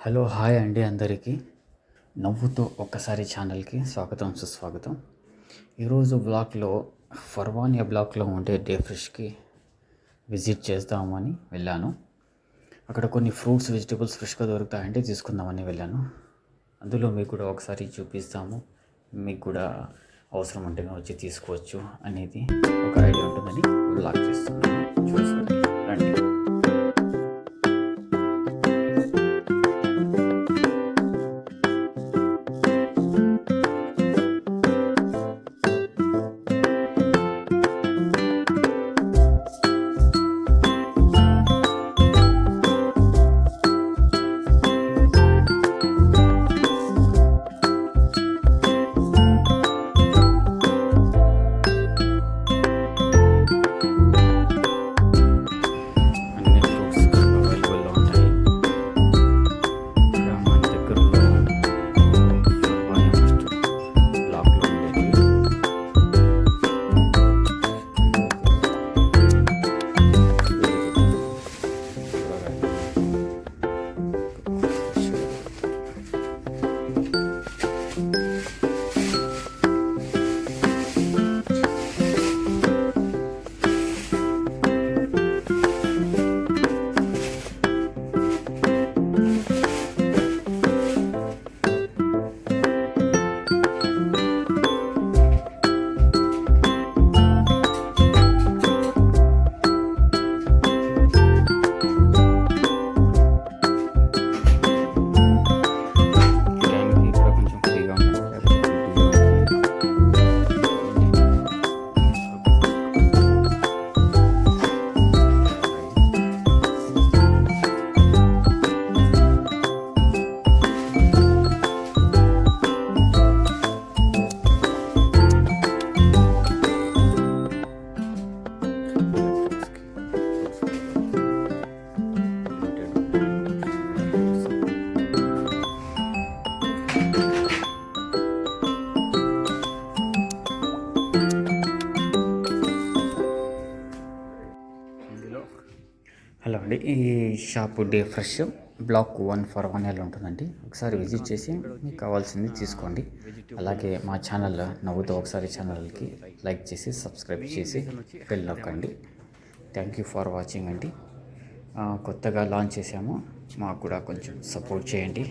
Hello hi అండి అందరికీ. నవ్వుతో ఒక్కసారి ఛానల్కి స్వాగతం సుస్వాగతం. ఈరోజు బ్లాగ్లో ఫర్వానియా బ్లాక్లో ఉండే డే ఫ్రెష్కి విజిట్ చేద్దామని వెళ్ళాను. అక్కడ కొన్ని ఫ్రూట్స్ వెజిటబుల్స్ ఫ్రెష్గా దొరుకుతాయంటే తీసుకుందామని వెళ్ళాను. అందులో మీకు కూడా ఒకసారి చూపిస్తాము, మీకు కూడా అవసరం ఉంటే వచ్చి తీసుకోవచ్చు అనేది ఒక ఐడియా ఉంటుందని బ్లాగ్ చేస్తున్నాను. చూసుకోండి, రండి. హలో అండి, ఈ షాపు డే ఫ్రెష్ బ్లాక్ 1 ఫర్వానియాలో ఉంటుందండి. ఒకసారి విజిట్ చేసి మీకు కావాల్సింది తీసుకోండి. అలాగే మా ఛానల్ నవ్వుతో ఒకసారి ఛానల్కి లైక్ చేసి సబ్స్క్రైబ్ చేసి బెల్ నొక్కండి. థ్యాంక్ యూ ఫర్ వాచింగ్ అండి. కొత్తగా లాంచ్ చేసాము, మాకు కూడా కొంచెం సపోర్ట్ చేయండి.